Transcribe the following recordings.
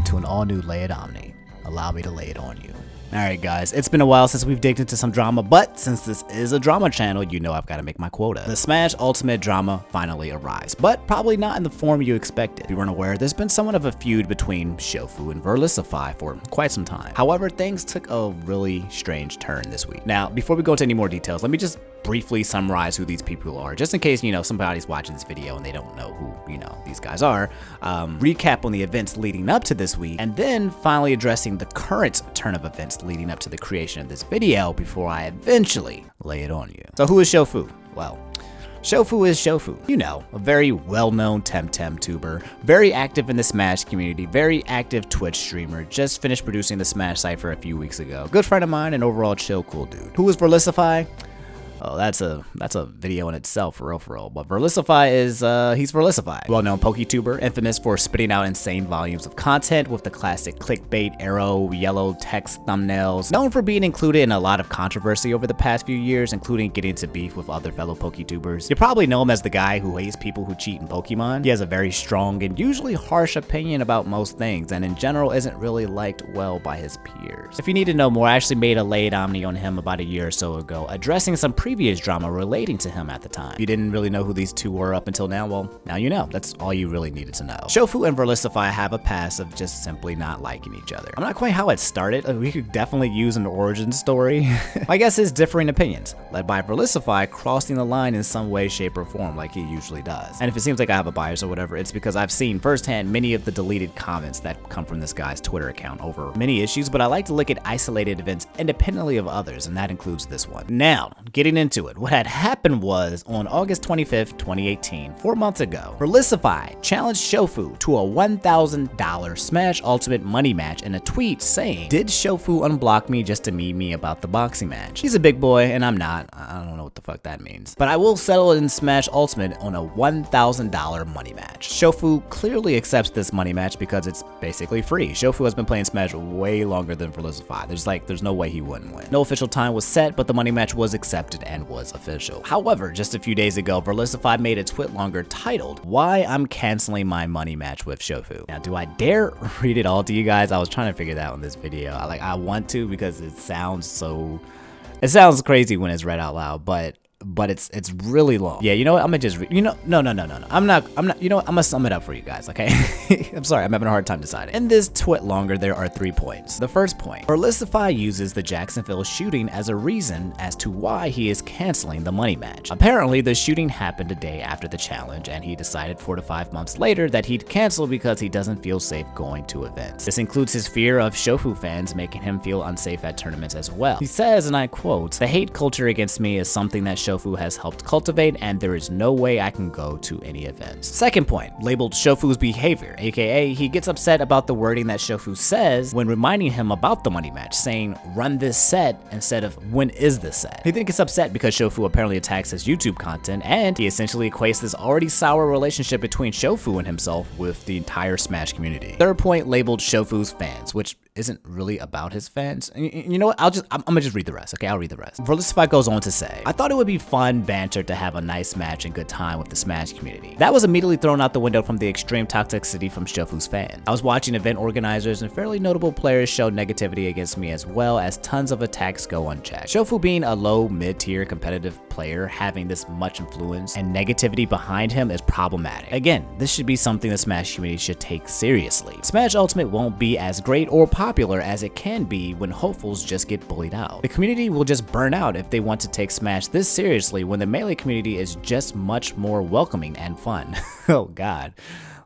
to an all-new layered Omni. Allow me to lay it on you. Alright guys, it's been a while since we've digged into some drama, but since this is a drama channel, you know I've got to make my quota. The Smash Ultimate drama finally arrives, but probably not in the form you expected. If you weren't aware, there's been somewhat of a feud between Shofu and Verlisify for quite some time. However, things took a really strange turn this week. Now, before we go into any more details, let me just briefly summarize who these people are, just in case, somebody's watching this video and they don't know who, these guys are. Recap on the events leading up to this week, and then finally addressing the current turn of events leading up to the creation of this video before I eventually lay it on you. So who is Shofu? Well, Shofu is Shofu. A very well-known Temtem tuber, very active in the Smash community, very active Twitch streamer, just finished producing the Smash Cypher a few weeks ago. Good friend of mine and overall chill, cool dude. Who is Verlisify? Oh, that's a video in itself, for real. But Verlisify is, he's Verlisify. Well-known PokeTuber, infamous for spitting out insane volumes of content with the classic clickbait, arrow, yellow text thumbnails. Known for being included in a lot of controversy over the past few years, including getting into beef with other fellow PokeTubers. You probably know him as the guy who hates people who cheat in Pokemon. He has a very strong and usually harsh opinion about most things, and in general isn't really liked well by his peers. If you need to know more, I actually made a laid Omni on him about a year or so ago, addressing some previous drama relating to him at the time. If you didn't really know who these two were up until now, well, now you know. That's all you really needed to know. Shofu and Verlisify have a past of just simply not liking each other. I'm not quite how it started. We could definitely use an origin story. My guess is differing opinions, led by Verlisify crossing the line in some way, shape, or form like he usually does. And if it seems like I have a bias or whatever, it's because I've seen firsthand many of the deleted comments that come from this guy's Twitter account over many issues, but I like to look at isolated events independently of others, and that includes this one. Now, getting into it. What had happened was, on August 25th, 2018, 4 months ago, Verlisify challenged Shofu to a $1,000 Smash Ultimate money match in a tweet saying, "Did Shofu unblock me just to meme me about the boxing match? He's a big boy and I'm not. I don't know what the fuck that means. But I will settle in Smash Ultimate on a $1,000 money match." Shofu clearly accepts this money match because it's basically free. Shofu has been playing Smash way longer than Verlisify. There's no way he wouldn't win. No official time was set, but the money match was accepted and was official. However, just a few days ago, Verlisify made a tweet longer titled, "Why I'm Canceling My Money Match with Shofu." Now, do I dare read it all to you guys? I was trying to figure that out in this video. I want to because it sounds crazy when it's read out loud, but it's really long. Yeah, you know what? I'm gonna just read. No. I'm not. You know what? I'm gonna sum it up for you guys, okay? I'm sorry, I'm having a hard time deciding. In this twit longer, there are 3 points. The first point, Verlisify uses the Jacksonville shooting as a reason as to why he is canceling the money match. Apparently, the shooting happened a day after the challenge, and he decided 4 to 5 months later that he'd cancel because he doesn't feel safe going to events. This includes his fear of Shofu fans making him feel unsafe at tournaments as well. He says, and I quote, "The hate culture against me is something that Shofu has helped cultivate, and there is no way I can go to any events." Second point, labeled Shofu's behavior, aka he gets upset about the wording that Shofu says when reminding him about the money match, saying "run this set" instead of "when is this set." He then gets upset because Shofu apparently attacks his YouTube content, and he essentially equates this already sour relationship between Shofu and himself with the entire Smash community. Third point, labeled Shofu's fans, which isn't really about his fans. You know what? I'm gonna just read the rest, okay? I'll read the rest. Verlisify goes on to say, "I thought it would be fun banter to have a nice match and good time with the Smash community. That was immediately thrown out the window from the extreme toxicity from Shofu's fans. I was watching event organizers and fairly notable players show negativity against me, as well as tons of attacks go unchecked. Shofu being a low mid-tier competitive player, having this much influence and negativity behind him is problematic. Again, this should be something the Smash community should take seriously. Smash Ultimate won't be as great or popular as it can be when hopefuls just get bullied out. The community will just burn out if they want to take Smash this seriously when the Melee community is just much more welcoming and fun." Oh god.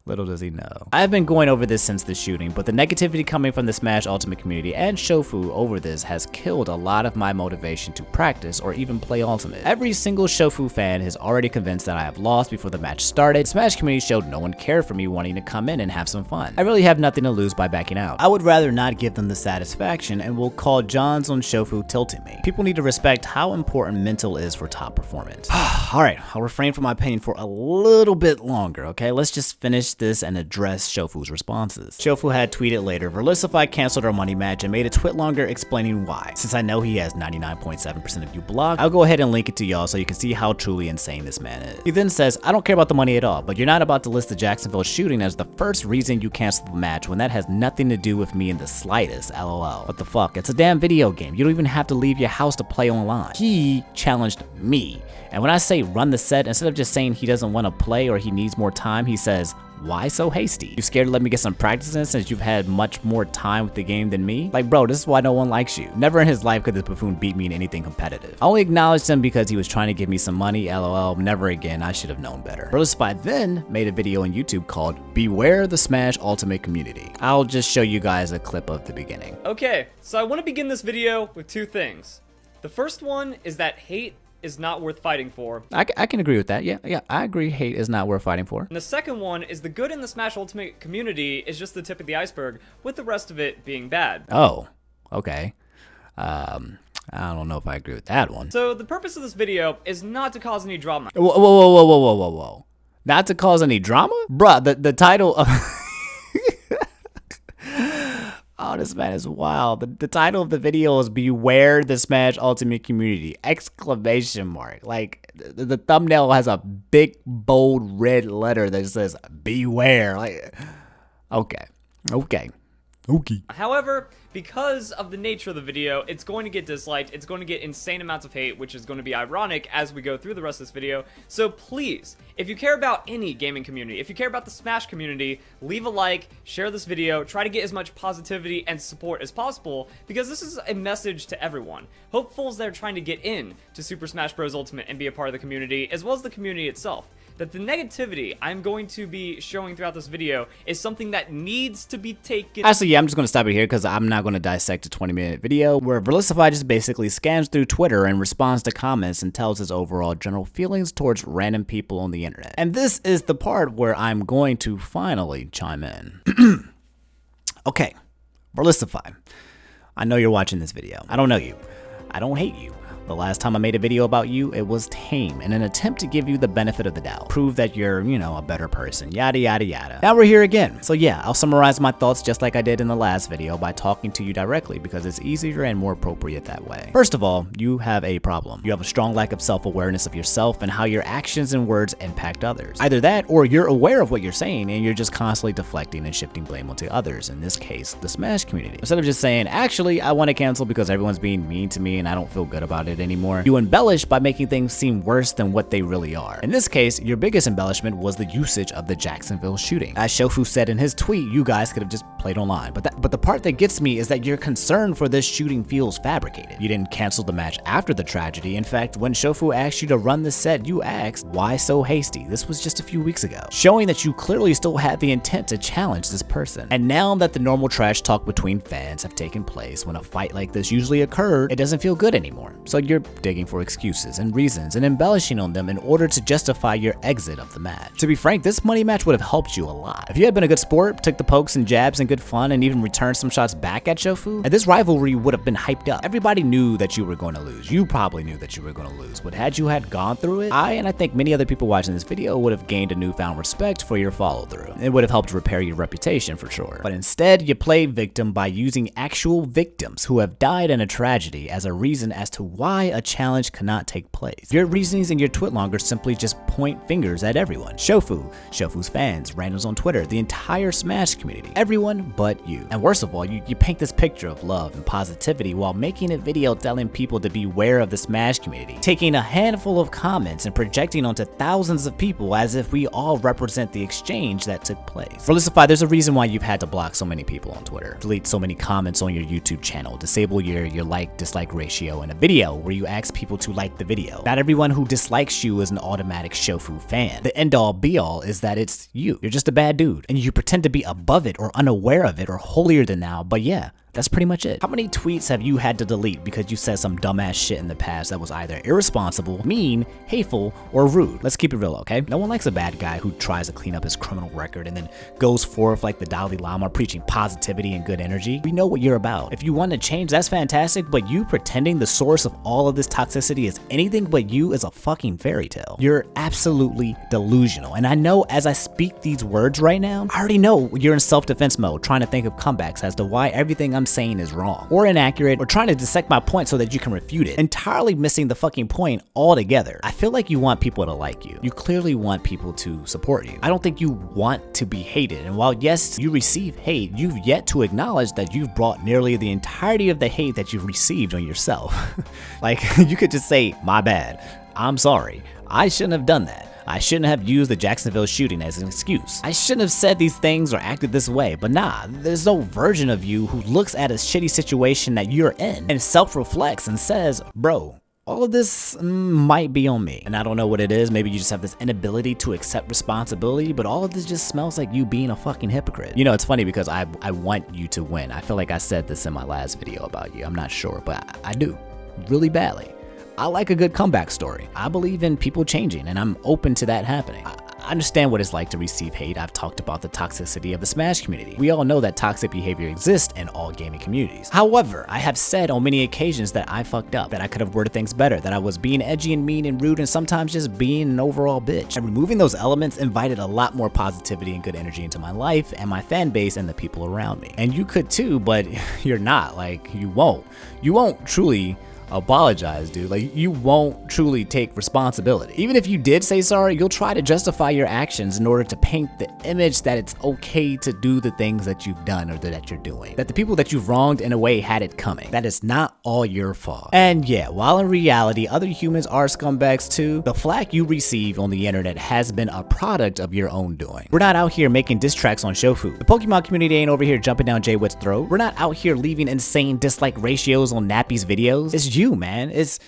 Little does he know. I've been going over this since the shooting, but the negativity coming from the Smash Ultimate community and Shofu over this has killed a lot of my motivation to practice or even play Ultimate. Every single Shofu fan is already convinced that I have lost before the match started. The Smash community showed no one cared for me wanting to come in and have some fun. I really have nothing to lose by backing out. I would rather not give them the satisfaction and will call Johns on Shofu tilting me. People need to respect how important mental is for top performance." Alright, I'll refrain from my opinion for a little bit longer, okay? Let's just finish acknowledged this and addressed Shofu's responses. Shofu had tweeted later, Verlisify canceled our money match and made a tweet longer explaining why. Since I know he has 99.7% of you blocked, I'll go ahead and link it to y'all so you can see how truly insane this man is. He then says, I don't care about the money at all, but you're not about to list the Jacksonville shooting as the first reason you canceled the match when that has nothing to do with me in the slightest, lol. What the fuck? It's a damn video game. You don't even have to leave your house to play online. He challenged me. And when I say run the set, instead of just saying he doesn't want to play or he needs more time, he says, why so hasty? You scared to let me get some practice in since you've had much more time with the game than me? Like, bro, this is why no one likes you. Never in his life could this buffoon beat me in anything competitive. I only acknowledged him because he was trying to give me some money, lol. Never again, I should have known better. Verlisify then made a video on YouTube called Beware the Smash Ultimate Community. I'll just show you guys a clip of the beginning. Okay, so I want to begin this video with two things. The first one is that hate is not worth fighting for. I can agree with that. Yeah, I agree hate is not worth fighting for. And the second one is the good in the Smash Ultimate community is just the tip of the iceberg, with the rest of it being bad. Oh, okay. I don't know if I agree with that one. So the purpose of this video is not to cause any drama. Whoa. Not to cause any drama? Bruh, the title of... Oh, this man is wild. The title of the video is Beware the Smash Ultimate Community! Exclamation mark. Like, the thumbnail has a big, bold red letter that says Beware. Like, okay. However, because of the nature of the video, it's going to get disliked, it's going to get insane amounts of hate, which is going to be ironic as we go through the rest of this video. So please, if you care about any gaming community, if you care about the Smash community, leave a like, share this video, try to get as much positivity and support as possible, because this is a message to everyone. Hopefuls that are trying to get in to Super Smash Bros. Ultimate and be a part of the community, as well as the community itself. That the negativity I'm going to be showing throughout this video is something that needs to be taken. Actually, yeah, I'm just going to stop it here because I'm not going to dissect a 20-minute video where Verlisify just basically scans through Twitter and responds to comments and tells his overall general feelings towards random people on the internet. And this is the part where I'm going to finally chime in. Okay, Verlisify, I know you're watching this video. I don't know you. I don't hate you. The last time I made a video about you, it was tame in an attempt to give you the benefit of the doubt. Prove that you're, you know, a better person, yada yada yada. Now we're here again. So yeah, I'll summarize my thoughts just like I did in the last video by talking to you directly because it's easier and more appropriate that way. First of all, you have a problem. You have a strong lack of self-awareness of yourself and how your actions and words impact others. Either that or you're aware of what you're saying and you're just constantly deflecting and shifting blame onto others, in this case, the Smash community. Instead of just saying, actually, I want to cancel because everyone's being mean to me and I don't feel good about it anymore, you embellish by making things seem worse than what they really are. In this case, your biggest embellishment was the usage of the Jacksonville shooting. As Shofu said in his tweet, you guys could have just played online. But the part that gets me is that your concern for this shooting feels fabricated. You didn't cancel the match after the tragedy. In fact, when Shofu asked you to run the set, you asked, why so hasty? This was just a few weeks ago, showing that you clearly still had the intent to challenge this person. And now that the normal trash talk between fans have taken place when a fight like this usually occurred, it doesn't feel good anymore. So you're digging for excuses and reasons and embellishing on them in order to justify your exit of the match. To be frank, this money match would have helped you a lot. If you had been a good sport, took the pokes and jabs and good fun, and even returned some shots back at Shofu, and this rivalry would have been hyped up. Everybody knew that you were going to lose. You probably knew that you were going to lose. But had you gone through it, and I think many other people watching this video would have gained a newfound respect for your follow through. It would have helped repair your reputation for sure. But instead, you played victim by using actual victims who have died in a tragedy as a reason as to why a challenge cannot take place. Your reasonings and your twitlonger simply just point fingers at everyone. Shofu, Shofu's fans, randoms on Twitter, the entire Smash community, everyone but you. And worst of all, you paint this picture of love and positivity while making a video telling people to beware of the Smash community, taking a handful of comments and projecting onto thousands of people as if we all represent the exchange that took place. Verlisify, there's a reason why you've had to block so many people on Twitter, delete so many comments on your YouTube channel, disable your like-dislike ratio in a video where you ask people to like the video. Not everyone who dislikes you is an automatic Shofu fan. The end-all be-all is that it's you. You're just a bad dude, and you pretend to be above it or unaware of it or holier than thou, but yeah, That's pretty much it. How many tweets have you had to delete because you said some dumbass shit in the past that was either irresponsible, mean, hateful, or rude? Let's keep it real, okay? No one likes a bad guy who tries to clean up his criminal record and then goes forth like the Dalai Lama preaching positivity and good energy. We know what you're about. If you want to change, that's fantastic, but you pretending the source of all of this toxicity is anything but you is a fucking fairy tale. You're absolutely delusional. And I know as I speak these words right now, I already know you're in self-defense mode, trying to think of comebacks as to why everything I'm saying is wrong or inaccurate, or trying to dissect my point so that you can refute it, entirely missing the fucking point altogether. I feel like you want people to like you. You clearly want people to support you. I don't think you want to be hated. And while yes, you receive hate, you've yet to acknowledge that you've brought nearly the entirety of the hate that you've received on yourself. Like, you could just say, my bad, I'm sorry, I shouldn't have done that. I shouldn't have used the Jacksonville shooting as an excuse. I shouldn't have said these things or acted this way, but nah, there's no version of you who looks at a shitty situation that you're in and self-reflects and says, bro, all of this might be on me. And I don't know what it is. Maybe you just have this inability to accept responsibility, but all of this just smells like you being a fucking hypocrite. You know, it's funny because I want you to win. I feel like I said this in my last video about you. I'm not sure, but I do really badly. I like a good comeback story. I believe in people changing, and I'm open to that happening. I understand what it's like to receive hate. I've talked about the toxicity of the Smash community. We all know that toxic behavior exists in all gaming communities. However, I have said on many occasions that I fucked up, that I could have worded things better, that I was being edgy and mean and rude and sometimes just being an overall bitch. And removing those elements invited a lot more positivity and good energy into my life and my fan base and the people around me. And you could too, but you're not. Like, you won't. You won't truly apologize, dude. Like, you won't truly take responsibility. Even if you did say sorry, you'll try to justify your actions in order to paint the image that it's okay to do the things that you've done or that you're doing. That the people that you've wronged in a way had it coming. That is not all your fault. And yeah, while in reality, other humans are scumbags too, the flack you receive on the internet has been a product of your own doing. We're not out here making diss tracks on Shofu. The Pokemon community ain't over here jumping down Jay Witt's throat. We're not out here leaving insane dislike ratios on Nappy's videos. It's you, man. It's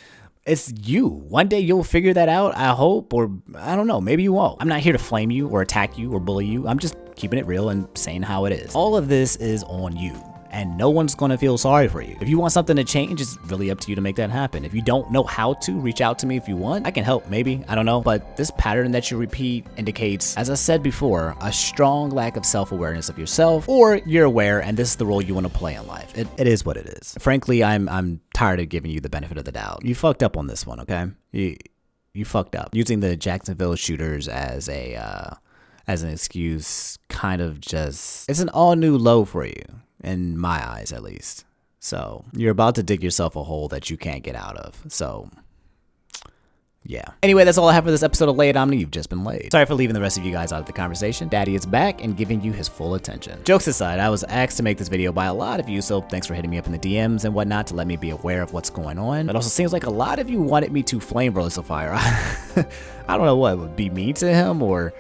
you. One day you'll figure that out, I hope, or I don't know, maybe you won't. I'm not here to flame you or attack you or bully you. I'm just keeping it real and saying how it is. All of this is on you, and no one's gonna feel sorry for you. If you want something to change, it's really up to you to make that happen. If you don't know how to, reach out to me if you want. I can help, maybe, I don't know. But this pattern that you repeat indicates, as I said before, a strong lack of self-awareness of yourself, or you're aware and this is the role you wanna play in life. It is what it is. Frankly, I'm tired of giving you the benefit of the doubt. You fucked up on this one, okay? You fucked up. Using the Jacksonville shooters as an excuse kind of just, it's an all new low for you. In my eyes, at least. So you're about to dig yourself a hole that you can't get out of. So yeah. Anyway, that's all I have for this episode of Lay It Omni. You've just been laid. Sorry for leaving the rest of you guys out of the conversation. Daddy is back and giving you his full attention. Jokes aside, I was asked to make this video by a lot of you, so thanks for hitting me up in the DMs and whatnot to let me be aware of what's going on. It also seems like a lot of you wanted me to flame Verlisify. I don't know what would be mean to him or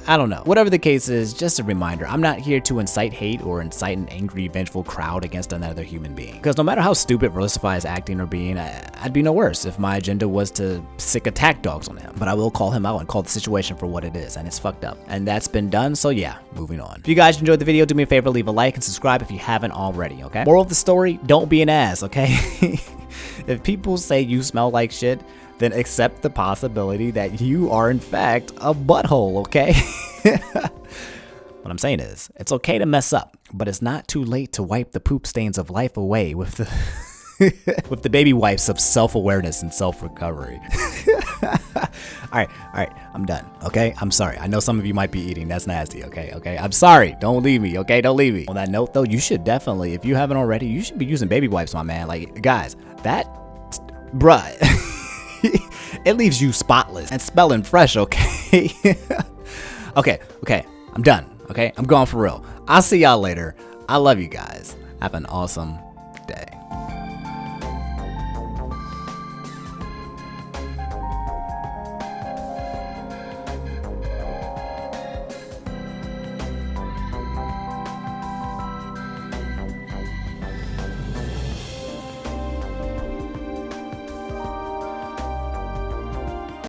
I don't know. Whatever the case is, just a reminder, I'm not here to incite hate or incite an angry, vengeful crowd against another human being. Because no matter how stupid Verlisify is acting or being, I'd be no worse if my agenda was to sick attack dogs on him. But I will call him out and call the situation for what it is, and it's fucked up. And that's been done, so yeah, moving on. If you guys enjoyed the video, do me a favor, leave a like and subscribe if you haven't already, okay? Moral of the story, don't be an ass, okay? If people say you smell like shit, then accept the possibility that you are in fact a butthole, okay? What I'm saying is, it's okay to mess up, but it's not too late to wipe the poop stains of life away with the with the baby wipes of self-awareness and self-recovery. All right, I'm done, okay? I'm sorry. I know some of you might be eating. That's nasty, okay? I'm sorry. Don't leave me, okay? Don't leave me. On that note, though, you should definitely, if you haven't already, you should be using baby wipes, my man. Like, guys, that, bruh, it leaves you spotless and smelling fresh, okay? Okay, I'm done, okay? I'm going for real. I'll see y'all later. I love you guys. Have an awesome day.